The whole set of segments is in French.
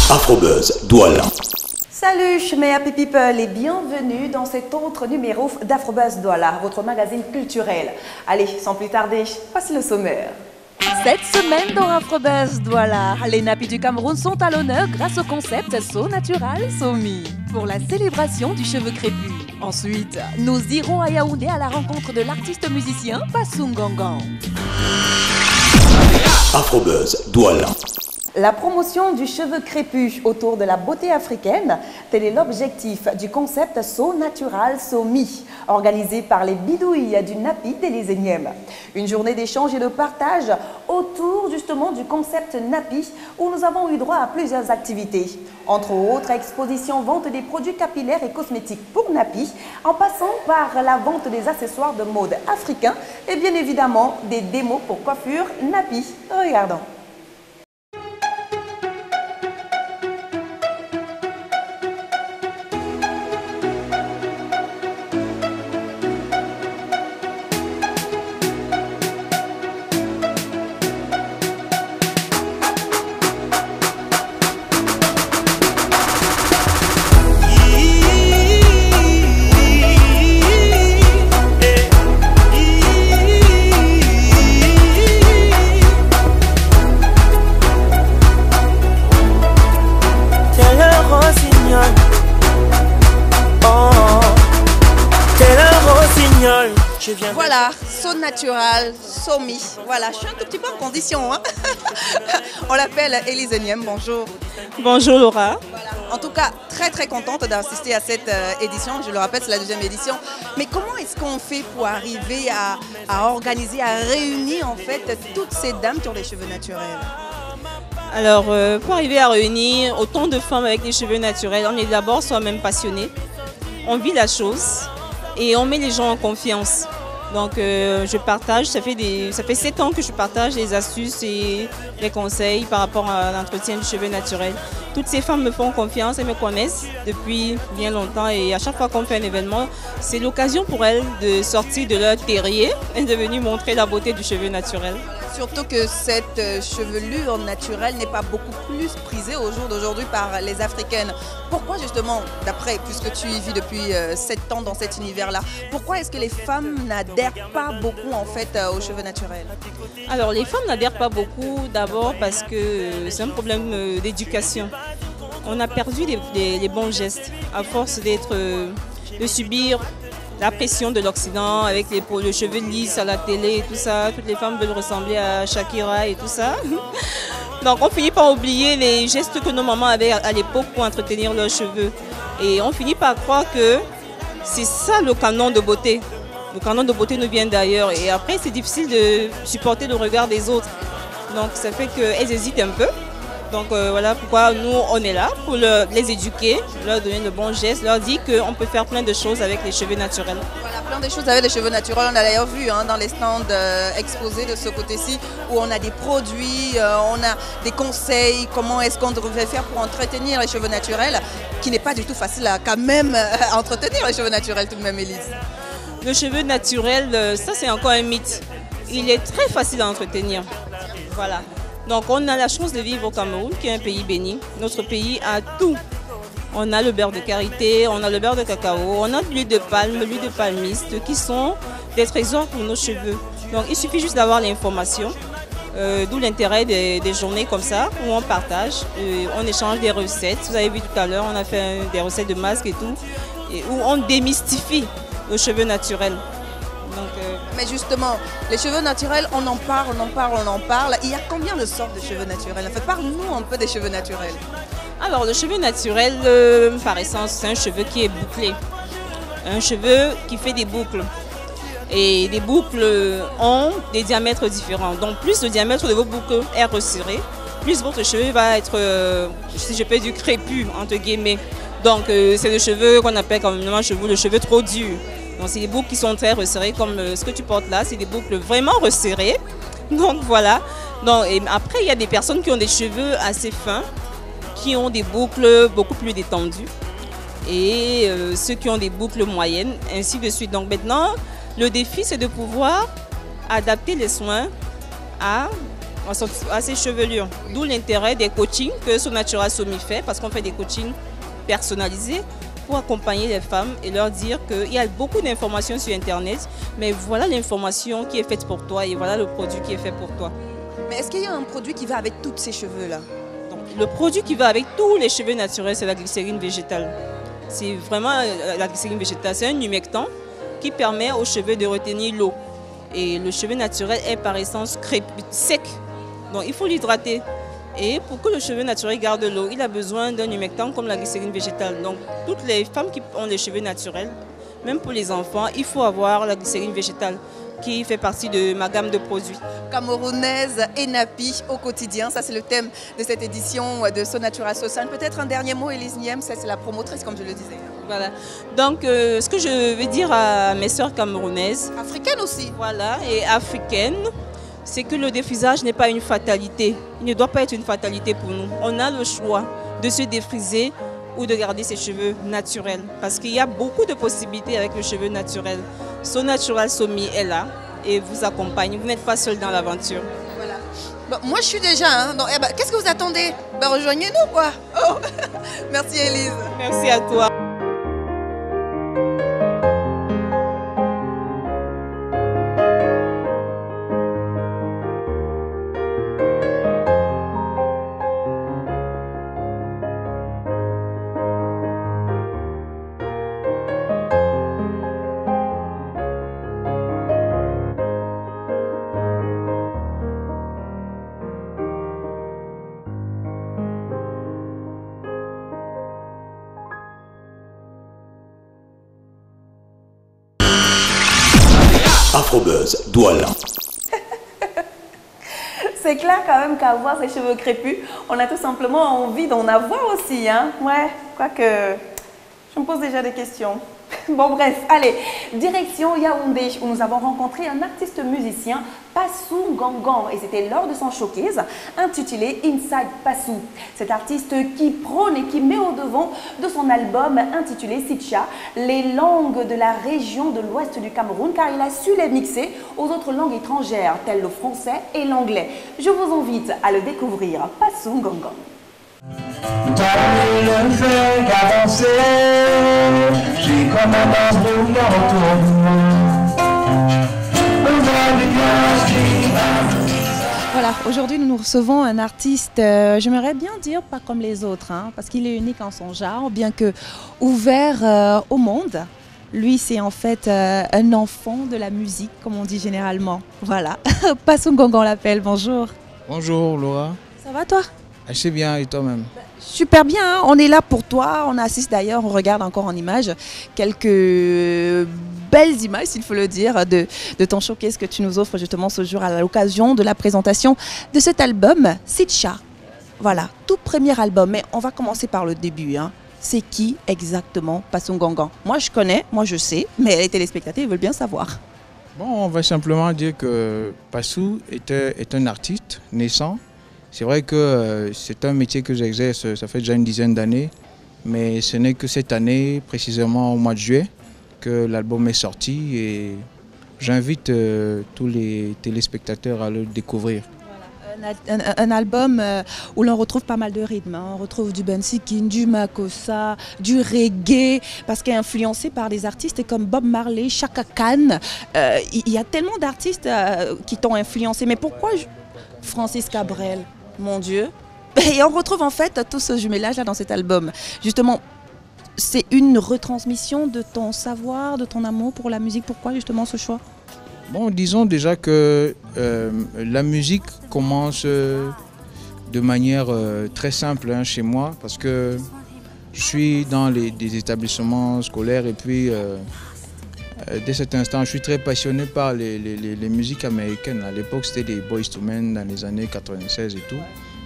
Afrobuzz Douala. Salut mes happy people et bienvenue dans cet autre numéro d'Afrobuzz Douala, votre magazine culturel. Allez, sans plus tarder, voici le sommaire. Cette semaine dans Afrobuzz Douala, les nappies du Cameroun sont à l'honneur grâce au concept So Natural So Me pour la célébration du cheveu crépus. Ensuite, nous irons à Yaoundé à la rencontre de l'artiste musicien Passou Ngangan. Afrobuzz Douala. La promotion du cheveu crépus autour de la beauté africaine, tel est l'objectif du concept So Natural So Me, organisé par les bidouilles du Napi d'Élysée-Niem. Une journée d'échange et de partage autour justement du concept Napi, où nous avons eu droit à plusieurs activités. Entre autres, exposition, vente des produits capillaires et cosmétiques pour Napi, en passant par la vente des accessoires de mode africains et bien évidemment des démos pour coiffure Napi. Regardons. Voilà, So Natural, So Me. Voilà, je suis un tout petit peu en condition. Hein. On l'appelle Élysée-Niem, bonjour. Bonjour Laura. Voilà. En tout cas, très contente d'assister à cette édition. Je le rappelle, c'est la deuxième édition. Mais comment est-ce qu'on fait pour arriver à organiser, à réunir en fait toutes ces dames qui ont des cheveux naturels? Alors, pour arriver à réunir autant de femmes avec des cheveux naturels, on est d'abord soi-même passionné. On vit la chose et on met les gens en confiance. Donc je partage, ça fait 7 ans que je partage les astuces et les conseils par rapport à l'entretien du cheveu naturel. Toutes ces femmes me font confiance, elles me connaissent depuis bien longtemps et à chaque fois qu'on fait un événement, c'est l'occasion pour elles de sortir de leur terrier et de venir montrer la beauté du cheveu naturel. Surtout que cette chevelure naturelle n'est pas beaucoup plus prisée au jour d'aujourd'hui par les Africaines. Pourquoi justement, d'après, puisque tu y vis depuis 7 ans dans cet univers-là, pourquoi est-ce que les femmes n'adhèrent pas beaucoup en fait aux cheveux naturels? Alors les femmes n'adhèrent pas beaucoup d'abord parce que c'est un problème d'éducation. On a perdu les bons gestes à force de subir la pression de l'Occident avec le cheveu lisse à la télé et tout ça. Toutes les femmes veulent ressembler à Shakira et tout ça. Donc on finit par oublier les gestes que nos mamans avaient à l'époque pour entretenir leurs cheveux. Et on finit par croire que c'est ça le canon de beauté. Le canon de beauté nous vient d'ailleurs. Et après c'est difficile de supporter le regard des autres. Donc ça fait qu'elles hésitent un peu. Donc voilà pourquoi nous on est là, pour les éduquer, leur donner le bon geste, leur dire qu'on peut faire plein de choses avec les cheveux naturels. Voilà, plein de choses avec les cheveux naturels. On a d'ailleurs vu dans les stands exposés de ce côté-ci où on a des produits, on a des conseils, comment est-ce qu'on devrait faire pour entretenir les cheveux naturels, qui n'est pas du tout facile à quand même entretenir les cheveux naturels tout de même, Élise. Le cheveu naturel, ça c'est encore un mythe. Il est très facile à entretenir. Voilà. Donc on a la chance de vivre au Cameroun, qui est un pays béni. Notre pays a tout. On a le beurre de karité, on a le beurre de cacao, on a de l'huile de palme, l'huile de palmiste, qui sont des trésors pour nos cheveux. Donc il suffit juste d'avoir l'information, d'où l'intérêt des journées comme ça, où on partage, on échange des recettes. Vous avez vu tout à l'heure, on a fait des recettes de masques et tout, et où on démystifie le cheveu naturel. Donc, mais justement, les cheveux naturels, on en parle. Il y a combien de sortes de cheveux naturels? En fait, parle-nous un peu des cheveux naturels. Alors, le cheveu naturel, par essence, c'est un cheveu qui est bouclé. Un cheveu qui fait des boucles. Et les boucles ont des diamètres différents. Donc, plus le diamètre de vos boucles est resserré, plus votre cheveu va être, si je peux dire, crépus, entre guillemets. Donc, c'est le cheveu qu'on appelle communément le cheveu trop dur. Donc c'est des boucles qui sont très resserrées comme ce que tu portes là, c'est des boucles vraiment resserrées. Donc voilà. Donc, et après il y a des personnes qui ont des cheveux assez fins, qui ont des boucles beaucoup plus détendues. Et ceux qui ont des boucles moyennes, ainsi de suite. Donc maintenant, le défi c'est de pouvoir adapter les soins à à ses chevelures. D'où l'intérêt des coachings que So Natural Somi fait, parce qu'on fait des coachings personnalisés pour accompagner les femmes et leur dire qu'il y a beaucoup d'informations sur Internet, mais voilà l'information qui est faite pour toi et voilà le produit qui est fait pour toi. Mais est-ce qu'il y a un produit qui va avec tous ces cheveux-là? Le produit qui va avec tous les cheveux naturels, c'est la glycérine végétale. C'est vraiment la glycérine végétale, c'est un humectant qui permet aux cheveux de retenir l'eau. Et le cheveu naturel est par essence sec, donc il faut l'hydrater. Et pour que le cheveu naturel garde l'eau, il a besoin d'un humectant comme la glycérine végétale. Donc toutes les femmes qui ont les cheveux naturels, même pour les enfants, il faut avoir la glycérine végétale qui fait partie de ma gamme de produits. Camerounaise et nappie au quotidien, ça c'est le thème de cette édition de So Natural Social. Peut-être un dernier mot, Élise Niem, ça c'est la promotrice comme je le disais. Voilà. Donc ce que je veux dire à mes sœurs camerounaises, africaines aussi, voilà, et africaines, c'est que le défrisage n'est pas une fatalité. Il ne doit pas être une fatalité pour nous. On a le choix de se défriser ou de garder ses cheveux naturels. Parce qu'il y a beaucoup de possibilités avec le cheveu naturel. So Natural Somi est là et vous accompagne. Vous n'êtes pas seul dans l'aventure. Voilà. Bon, moi je suis déjà, hein, qu'est-ce que vous attendez? Rejoignez-nous quoi. Oh. Merci Élise. Merci à toi. Afrobuzz Douala. C'est clair quand même qu'à voir ses cheveux crépus, on a tout simplement envie d'en avoir aussi, hein. Ouais, quoique, je me pose déjà des questions. Bon bref, allez, direction Yaoundé où nous avons rencontré un artiste musicien, Passou Gangan, et c'était lors de son showcase intitulé Inside Passou. Cet artiste qui prône et qui met au devant de son album intitulé Sitcha les langues de la région de l'ouest du Cameroun, car il a su les mixer aux autres langues étrangères telles le français et l'anglais. Je vous invite à le découvrir, Passou Gangan. Le fait qu'avancer, j'ai comme un danse roulant autour de moi. Voilà, aujourd'hui nous recevons un artiste, j'aimerais bien dire pas comme les autres, hein, parce qu'il est unique en son genre, bien que ouvert au monde. Lui, c'est en fait un enfant de la musique, comme on dit généralement. Voilà, Passou Gangan l'appelle, bonjour. Bonjour Laura. Ça va toi? Assez bien, et toi-même? Super bien, hein, on est là pour toi, on assiste d'ailleurs, on regarde encore en images quelques belles images, s'il faut le dire, de ton showcase que tu nous offres justement ce jour à l'occasion de la présentation de cet album, Sitcha. Voilà, tout premier album, mais on va commencer par le début. Hein. C'est qui exactement Passou Gangan? Moi je connais, moi je sais, mais les téléspectateurs veulent bien savoir. Bon, on va simplement dire que Passou est un artiste naissant. C'est vrai que c'est un métier que j'exerce, ça fait déjà une dizaine d'années, mais ce n'est que cette année, précisément au mois de juillet, que l'album est sorti et j'invite tous les téléspectateurs à le découvrir. Voilà. Un album où l'on retrouve pas mal de rythmes, hein. On retrouve du bensikin, du makossa, du reggae, parce qu'il est influencé par des artistes comme Bob Marley, Chaka Khan. Il y a tellement d'artistes qui t'ont influencé, mais pourquoi Francis Cabrel? Mon Dieu. Et on retrouve en fait tout ce jumelage là dans cet album. Justement, c'est une retransmission de ton savoir, de ton amour pour la musique. Pourquoi justement ce choix? Bon, disons déjà que la musique commence de manière très simple hein, chez moi, parce que je suis dans des établissements scolaires et puis dès cet instant, je suis très passionné par les musiques américaines. À l'époque, c'était des Boyz II Men dans les années 96 et tout.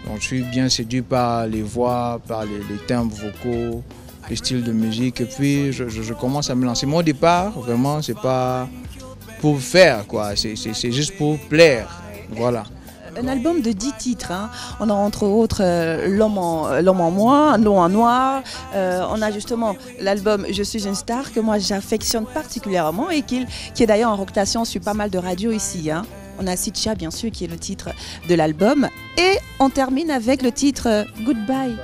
Donc, je suis bien séduit par les voix, par les timbres vocaux, les styles de musique. Et puis, je commence à me lancer. Moi, au départ, vraiment, c'est pas pour faire, quoi. C'est juste pour plaire. Voilà. Un album de 10 titres, hein. On a entre autres L'homme en moi, L'eau en noir. On a justement l'album Je suis une star que moi j'affectionne particulièrement et qui est d'ailleurs en rotation sur pas mal de radios ici. Hein. On a Sitcha, bien sûr, qui est le titre de l'album. Et on termine avec le titre Goodbye.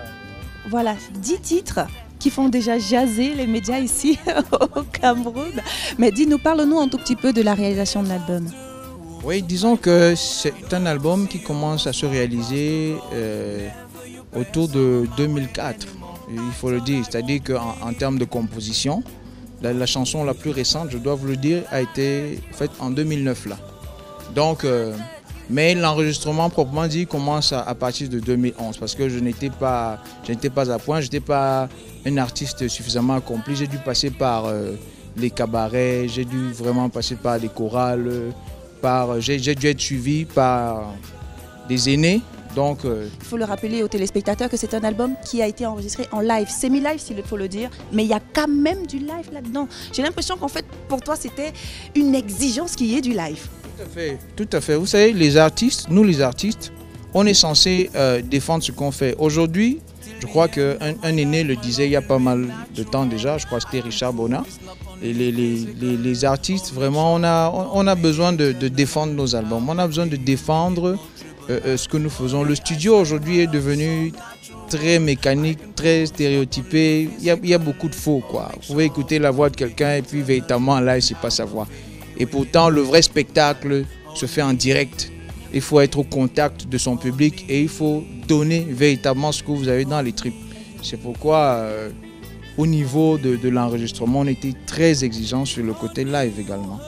Voilà, 10 titres qui font déjà jaser les médias ici au Cameroun. Mais dis-nous, parle-nous un tout petit peu de la réalisation de l'album. Oui, disons que c'est un album qui commence à se réaliser autour de 2004, il faut le dire. C'est-à-dire qu'en termes de composition, la chanson la plus récente, je dois vous le dire, a été faite en 2009 là. Donc, mais l'enregistrement proprement dit commence à partir de 2011 parce que je n'étais pas à point, je n'étais pas un artiste suffisamment accompli. J'ai dû passer par les cabarets, j'ai dû vraiment passer par les chorales, j'ai dû être suivi par des aînés. Donc, il faut le rappeler aux téléspectateurs que c'est un album qui a été enregistré en live, semi-live s'il faut le dire, mais il y a quand même du live là-dedans. J'ai l'impression qu'en fait, pour toi, c'était une exigence qu'il y ait du live. Tout à fait. Vous savez, les artistes, nous les artistes, on est censé défendre ce qu'on fait. Aujourd'hui, je crois qu'un aîné le disait il y a pas mal de temps déjà, je crois que c'était Richard Bonnat. Et les artistes, vraiment, on a besoin de défendre nos albums, on a besoin de défendre ce que nous faisons. Le studio aujourd'hui est devenu très mécanique, très stéréotypé. Il y a beaucoup de faux, quoi. Vous pouvez écouter la voix de quelqu'un et puis véritablement là, c'est pas sa voix. Et pourtant, le vrai spectacle se fait en direct. Il faut être au contact de son public et il faut donner véritablement ce que vous avez dans les tripes. C'est pourquoi, au niveau de l'enregistrement, on était très exigeant sur le côté live également.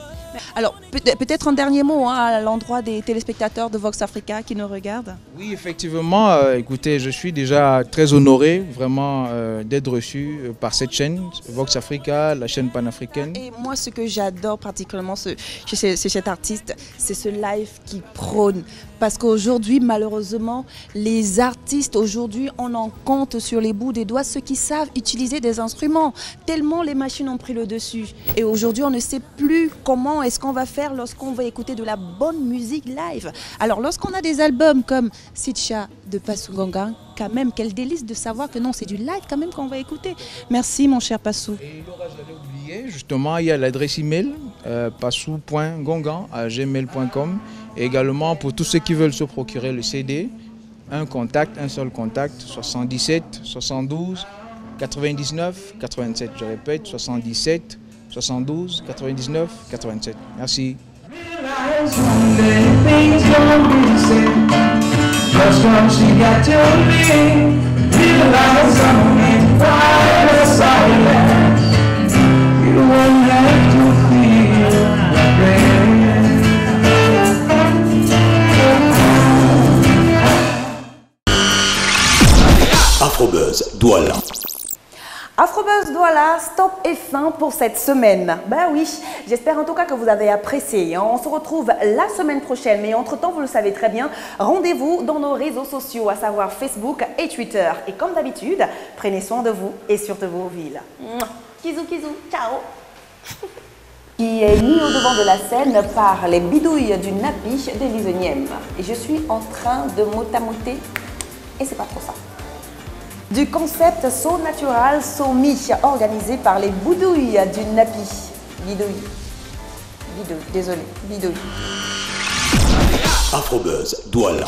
Alors, peut-être un dernier mot à l'endroit des téléspectateurs de Vox Africa qui nous regardent. Oui, effectivement, écoutez, je suis déjà très honoré vraiment d'être reçu par cette chaîne, Vox Africa, la chaîne panafricaine. Et moi, ce que j'adore particulièrement chez cet artiste, c'est ce live qui prône. Parce qu'aujourd'hui, malheureusement, les artistes, aujourd'hui, on en compte sur les bouts des doigts ceux qui savent utiliser des instruments. Tellement les machines ont pris le dessus. Et aujourd'hui, on ne sait plus comment est-ce qu'on va faire lorsqu'on va écouter de la bonne musique live. Alors, lorsqu'on a des albums comme Sitcha de Passou Gongang, quand même, quel délice de savoir que non, c'est du live quand même qu'on va écouter. Merci, mon cher Passou. Et Laura, j'avais oublié, justement, il y a l'adresse email passou.gongang@gmail.com. Et également pour tous ceux qui veulent se procurer le CD, un seul contact, 77 72 99 87. Je répète, 77 72 99 87. Merci. Afrobuzz Douala. Afrobuzz Douala, stop et fin pour cette semaine. Ben oui, j'espère en tout cas que vous avez apprécié. On se retrouve la semaine prochaine, mais entre-temps, vous le savez très bien, rendez-vous dans nos réseaux sociaux, à savoir Facebook et Twitter. Et comme d'habitude, prenez soin de vous et surtout vos villes. Kizou, kizou, ciao. Qui est mis au devant de la scène par les bidouilles du Napi de l'Isonième. Et je suis en train de motamoter, et c'est pas trop ça. Du concept So Natural, So Me, organisé par les boudouilles du Napi. Bidouille. Désolé, bidouille. Afrobuzz Douala.